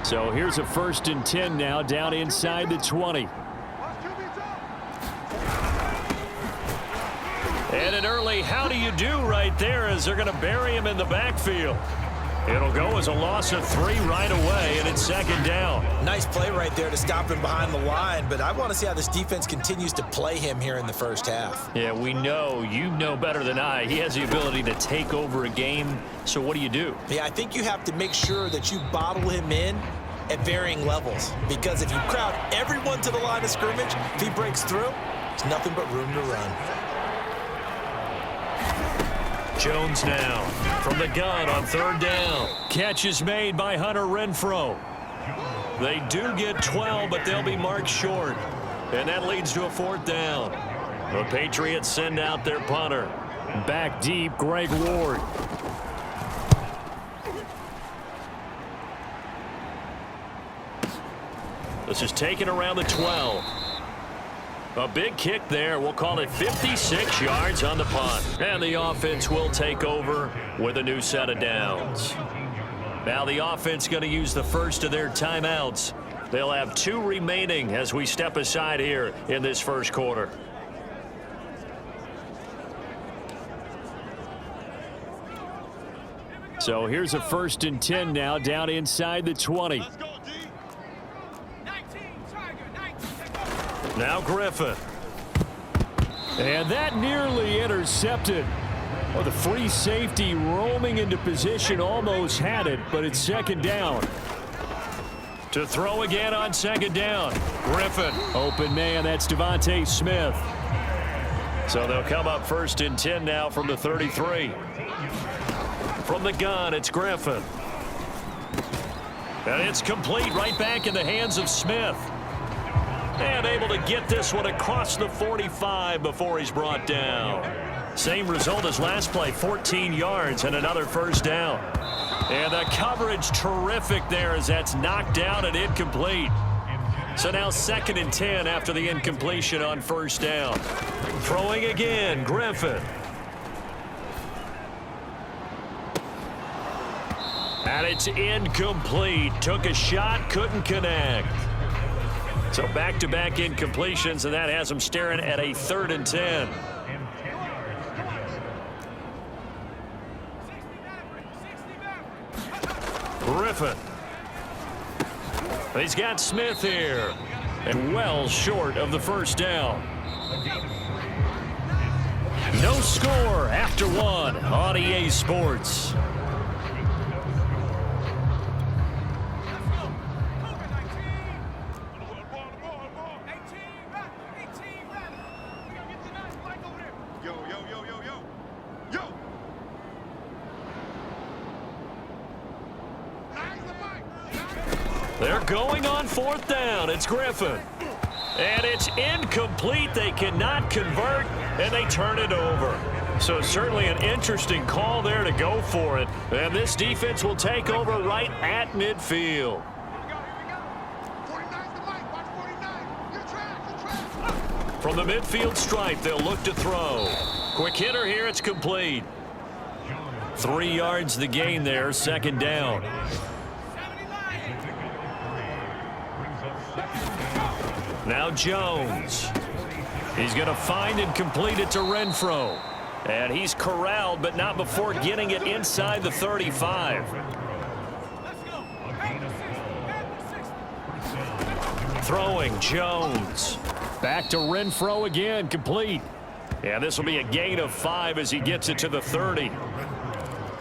So here's a 1st and 10 now, down inside the 20. And an early how do you do right there as they're going to bury him in the backfield. It'll go as a loss of 3 right away, and it's 2nd down. Nice play right there to stop him behind the line, but I want to see how this defense continues to play him here in the first half. Yeah, we know, you know better than I, he has the ability to take over a game. So what do? Yeah, I think you have to make sure that you bottle him in at varying levels, because if you crowd everyone to the line of scrimmage, if he breaks through, there's nothing but room to run. Jones now from the gun on 3rd down. Catch is made by Hunter Renfrow. They do get 12, but they'll be marked short. And that leads to a 4th down. The Patriots send out their punter. Back deep, Greg Ward. This is taken around the 12. A big kick there. We'll call it 56 yards on the punt. And the offense will take over with a new set of downs. Now the offense going to use the first of their timeouts. They'll have 2 remaining as we step aside here in this first quarter. So here's a 1st and 10 now, down inside the 20. Now Griffin. And that nearly intercepted. Well, the free safety roaming into position almost had it, but it's 2nd down. To throw again on 2nd down. Griffin. Open man, that's Devontae Smith. So they'll come up 1st and 10 now from the 33. From the gun, it's Griffin. And it's complete right back in the hands of Smith. And able to get this one across the 45 before he's brought down. Same result as last play, 14 yards and another 1st down. And the coverage terrific there as that's knocked down and incomplete. So now 2nd and 10 after the incompletion on 1st down. Throwing again, Griffin. And it's incomplete. Took a shot, couldn't connect. So back-to-back incompletions, and that has them staring at a 3rd and 10. Griffin. He's got Smith here. And well short of the 1st down. No score after 1 on EA Sports. They're going on 4th down. It's Griffin. And it's incomplete. They cannot convert, and they turn it over. So certainly an interesting call there to go for it. And this defense will take over right at midfield. From the midfield stripe, they'll look to throw. Quick hitter here. It's complete. 3 yards the gain there. 2nd down. Now Jones. He's going to find and complete it to Renfrow. And he's corralled, but not before getting it inside the 35. Throwing Jones. Back to Renfrow again, complete. And this will be a gain of 5 as he gets it to the 30.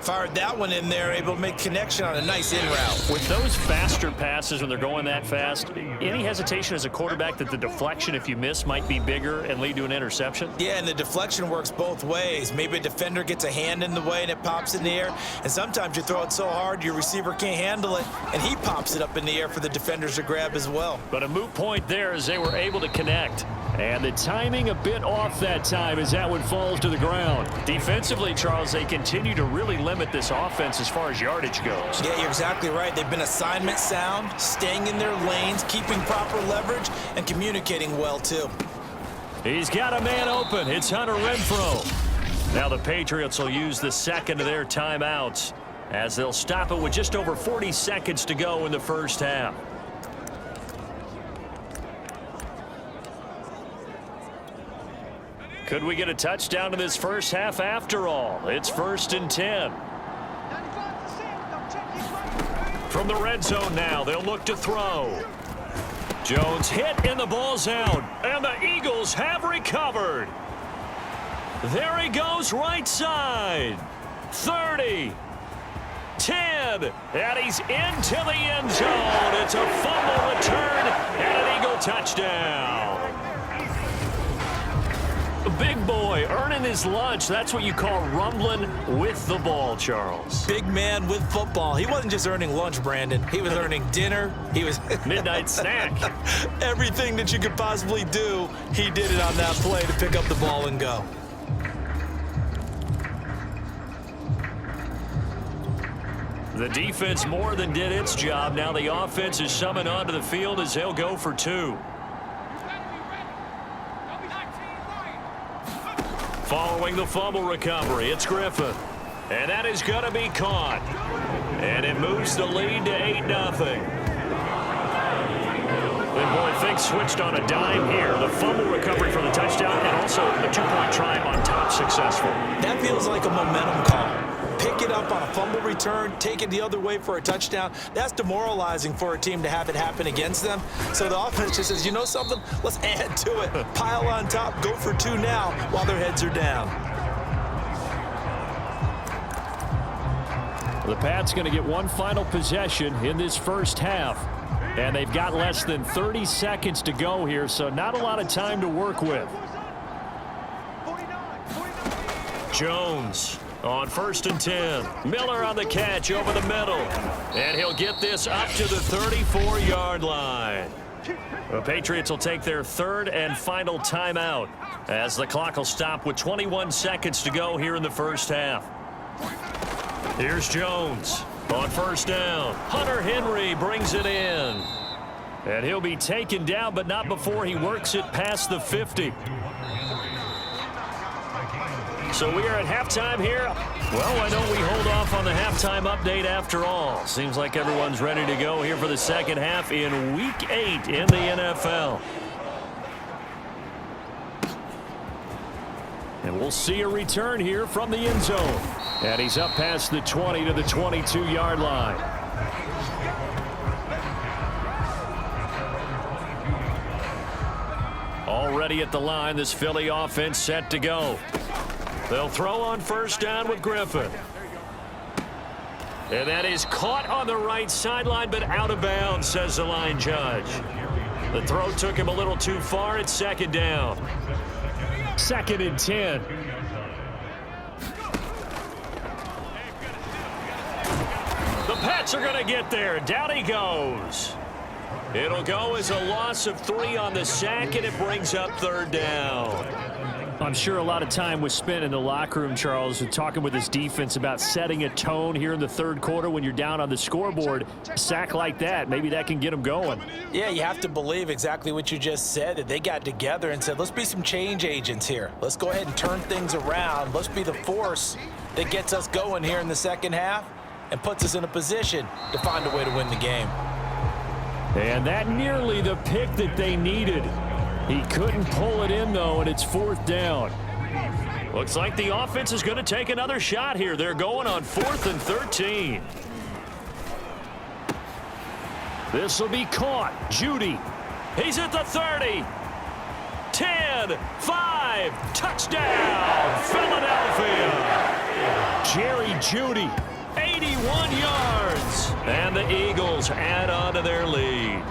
Fired that one in there, able to make connection on a nice in route. With those faster passes when they're going that fast, any hesitation as a quarterback that the deflection, if you miss, might be bigger and lead to an interception? Yeah, and the deflection works both ways. Maybe a defender gets a hand in the way and it pops in the air, and sometimes you throw it so hard your receiver can't handle it, and he pops it up in the air for the defenders to grab as well. But a moot point there as they were able to connect. And the timing a bit off that time as that one falls to the ground. Defensively, Charles, they continue to really limit this offense as far as yardage goes. Yeah, you're exactly right. They've been assignment sound, staying in their lanes, keeping proper leverage, and communicating well, too. He's got a man open. It's Hunter Renfrow. Now the Patriots will use the 2nd of their timeouts as they'll stop it with just over 40 seconds to go in the first half. Could we get a touchdown in this first half after all? It's 1st and 10. From the red zone now, they'll look to throw. Jones hit and the ball's out, and the Eagles have recovered. There he goes right side. 30, 10, and he's into the end zone. It's a fumble return and an Eagle touchdown. Big boy earning his lunch. That's what you call rumbling with the ball, Charles. Big man with football. He wasn't just earning lunch, Brandon. He was earning dinner. He was midnight snack. Everything that you could possibly do, he did it on that play to pick up the ball and go. The defense more than did its job. Now the offense is summoned onto the field as they'll go for 2. Following the fumble recovery, it's Griffin. And that is going to be caught. And it moves the lead to 8-0. Big boy thinks switched on a dime here. The fumble recovery for the touchdown and also the 2-point try on top successful. That feels like a momentum call. Pick it up on a fumble return, take it the other way for a touchdown. That's demoralizing for a team to have it happen against them. So the offense just says, you know something? Let's add to it. Pile on top, go for 2 now while their heads are down. The Pats going to get one final possession in this first half. And they've got less than 30 seconds to go here, so not a lot of time to work with. Jones on 1st and 10. Miller on the catch over the middle. And he'll get this up to the 34-yard line. The Patriots will take their 3rd and final timeout as the clock will stop with 21 seconds to go here in the first half. Here's Jones on 1st down. Hunter Henry brings it in. And he'll be taken down, but not before he works it past the 50. So we are at halftime here. Well, why don't we hold off on the halftime update after all? Seems like everyone's ready to go here for the second half in Week 8 in the NFL. And we'll see a return here from the end zone. And he's up past the 20 to the 22-yard line. Already at the line, this Philly offense set to go. They'll throw on 1st down with Griffin. And that is caught on the right sideline, but out of bounds, says the line judge. The throw took him a little too far. It's 2nd down. 2nd and 10. The Pats are going to get there. Down he goes. It'll go as a loss of 3 on the sack, and it brings up 3rd down. I'm sure a lot of time was spent in the locker room, Charles, talking with his defense about setting a tone here in the 3rd quarter when you're down on the scoreboard. A sack like that, maybe that can get them going. Yeah, you have to believe exactly what you just said, that they got together and said, let's be some change agents here. Let's go ahead and turn things around. Let's be the force that gets us going here in the second half and puts us in a position to find a way to win the game. And that nearly the pick that they needed. He couldn't pull it in, though, and it's 4th down. Looks like the offense is going to take another shot here. They're going on 4th and 13. This will be caught. Judy. He's at the 30. 10, 5, touchdown, Philadelphia. Jerry Judy, 81 yards. And the Eagles add on to their lead.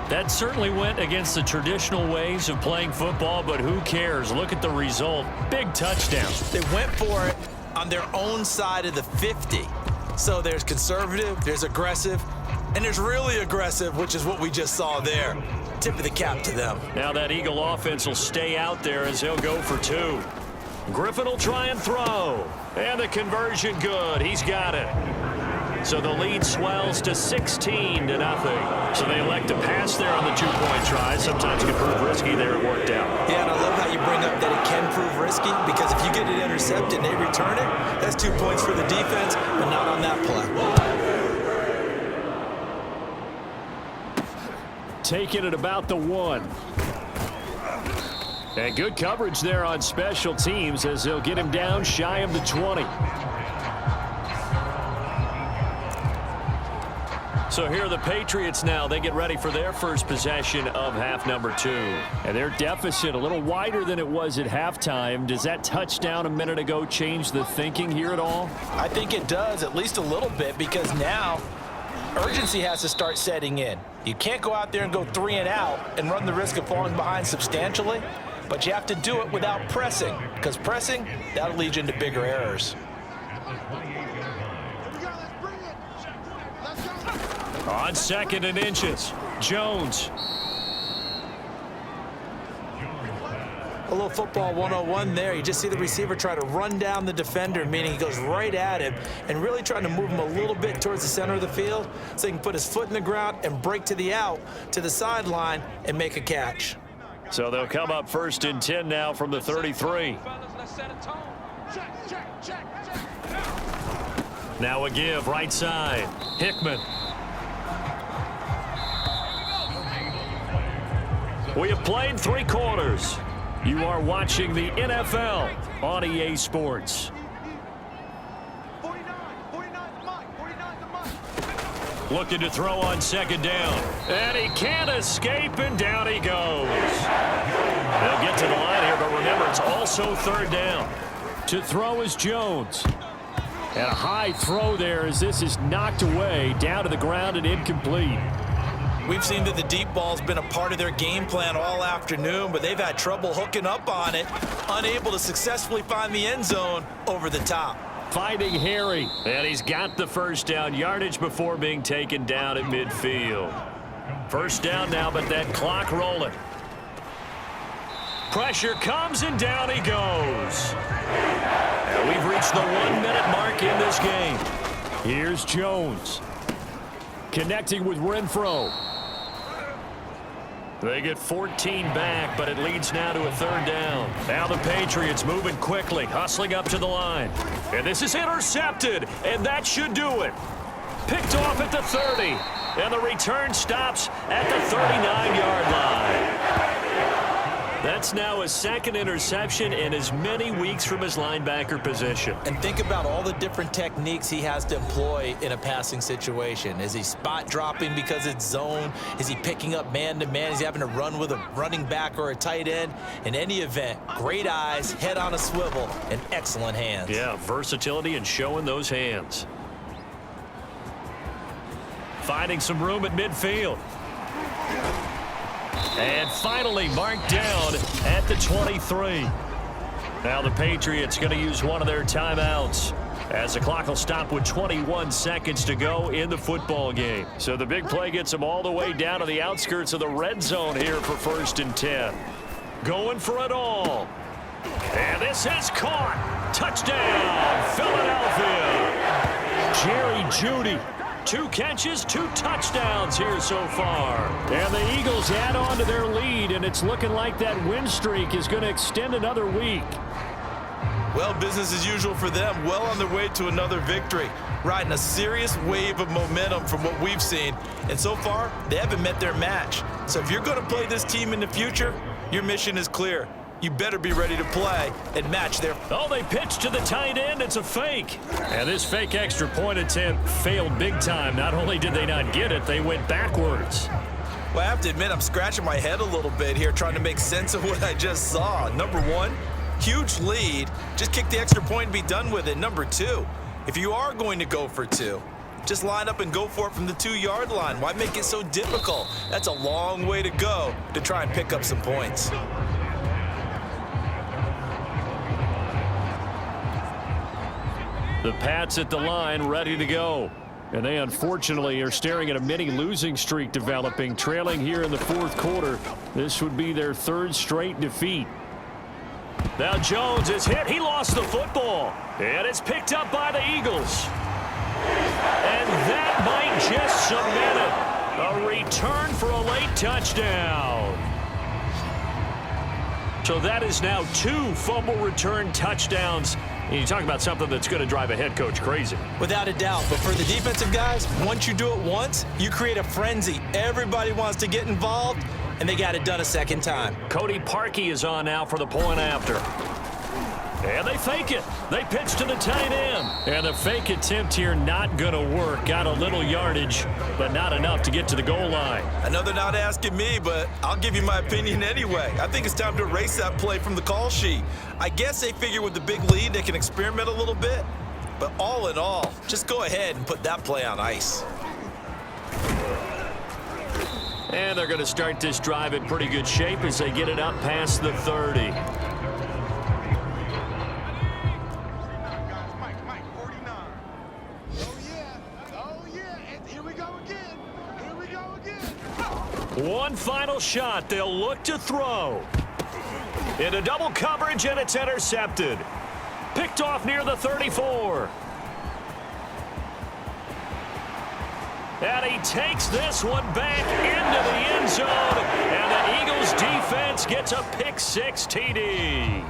That certainly went against the traditional ways of playing football, but who cares? Look at the result. Big touchdown. They went for it on their own side of the 50. So there's conservative, there's aggressive, and there's really aggressive, which is what we just saw there. Tip of the cap to them. Now that Eagle offense will stay out there as they'll go for 2. Griffin will try and throw. And the conversion good. He's got it. So the lead swells to 16-0. So they elect to pass there on the 2-point try. Sometimes it can prove risky there. It worked out. Yeah, and I love how you you bring up that it can prove risky, because if you get it intercepted and they return it, that's 2 points for the defense, but not on that play. Taking it about the 1. And good coverage there on special teams as they'll get him down shy of the 20. So here are the Patriots now. They get ready for their first possession of half number 2. And their deficit a little wider than it was at halftime. Does that touchdown a minute ago change the thinking here at all? I think it does, at least a little bit, because now urgency has to start setting in. You can't go out there and go 3 and out and run the risk of falling behind substantially, but you have to do it without pressing, because pressing, that'll lead you into bigger errors. On 2nd and inches, Jones. A little football 101 there. You just see the receiver try to run down the defender, meaning he goes right at him and really trying to move him a little bit towards the center of the field so he can put his foot in the ground and break to the out, to the sideline, and make a catch. So they'll come up 1st and 10 now from the 33. Now a give right side. Hickman. We have played 3 quarters. You are watching the NFL on EA Sports. Looking to throw on 2nd down. And he can't escape, and down he goes. They'll get to the line here, but remember, it's also 3rd down. To throw is Jones. And a high throw there as this is knocked away, down to the ground and incomplete. We've seen that the deep ball's been a part of their game plan all afternoon, but they've had trouble hooking up on it, unable to successfully find the end zone over the top. Finding Harry, and he's got the 1st down, yardage before being taken down at midfield. 1st down now, but that clock rolling. Pressure comes, and down he goes. And we've reached the 1-minute mark in this game. Here's Jones. Connecting with Renfro. They get 14 back, but it leads now to a 3rd down. Now the Patriots moving quickly, hustling up to the line. And this is intercepted, and that should do it. Picked off at the 30, and the return stops at the 39-yard line. That's now his 2nd interception in as many weeks from his linebacker position. And think about all the different techniques he has to employ in a passing situation. Is he spot dropping because it's zone? Is he picking up man-to-man? Is he having to run with a running back or a tight end? In any event, great eyes, head on a swivel, and excellent hands. Yeah, versatility and showing those hands. Finding some room at midfield. And finally marked down at the 23. Now the Patriots going to use one of their timeouts as the clock will stop with 21 seconds to go in the football game. So the big play gets them all the way down to the outskirts of the red zone here for 1st and 10. Going for it all. And this is caught. Touchdown, Philadelphia. Jerry Jeudy. 2 catches, 2 touchdowns here so far. And the Eagles add on to their lead, and it's looking like that win streak is going to extend another week. Well, business as usual for them. Well on their way to another victory. Riding a serious wave of momentum from what we've seen. And so far, they haven't met their match. So if you're going to play this team in the future, your mission is clear. You better be ready to play and match their... Oh, they pitch to the tight end. It's a fake. And this fake extra point attempt failed big time. Not only did they not get it, they went backwards. Well, I have to admit, I'm scratching my head a little bit here trying to make sense of what I just saw. Number 1, huge lead. Just kick the extra point and be done with it. Number 2, if you are going to go for 2, just line up and go for it from the 2-yard line. Why make it so difficult? That's a long way to go to try and pick up some points. The Pats at the line, ready to go. And they unfortunately are staring at a mini losing streak developing, trailing here in the 4th quarter. This would be their 3rd straight defeat. Now Jones is hit. He lost the football. And it's picked up by the Eagles. And that might just cement it. A return for a late touchdown. So that is now 2 fumble return touchdowns. And you talk about something that's going to drive a head coach crazy. Without a doubt. But for the defensive guys, once you do it once, you create a frenzy. Everybody wants to get involved, and they got it done a second time. Cody Parkey is on now for the point after. And they fake it. They pitch to the tight end. And the fake attempt here not going to work. Got a little yardage, but not enough to get to the goal line. I know they're not asking me, but I'll give you my opinion anyway. I think it's time to erase that play from the call sheet. I guess they figure with the big lead they can experiment a little bit. But all in all, just go ahead and put that play on ice. And they're going to start this drive in pretty good shape as they get it up past the 30. One final shot. They'll look to throw. Into double coverage, and it's intercepted. Picked off near the 34. And he takes this one back into the end zone. And the Eagles defense gets a pick 6 TD.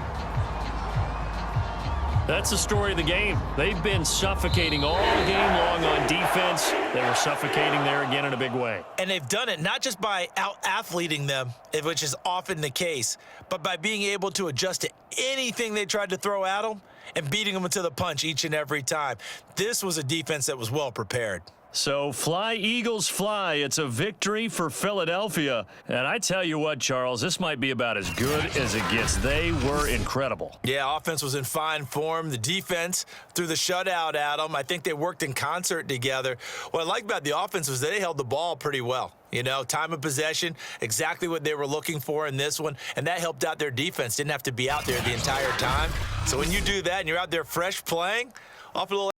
That's the story of the game. They've been suffocating all game long on defense. They were suffocating there again in a big way. And they've done it not just by out-athleting them, which is often the case, but by being able to adjust to anything they tried to throw at them and beating them to the punch each and every time. This was a defense that was well prepared. So fly, Eagles, fly. It's a victory for Philadelphia. And I tell you what, Charles, this might be about as good as it gets. They were incredible. Yeah, offense was in fine form. The defense threw the shutout at them. I think they worked in concert together. What I like about the offense was they held the ball pretty well. You know, time of possession, exactly what they were looking for in this one, and that helped out their defense. Didn't have to be out there the entire time. So when you do that and you're out there fresh playing, off a little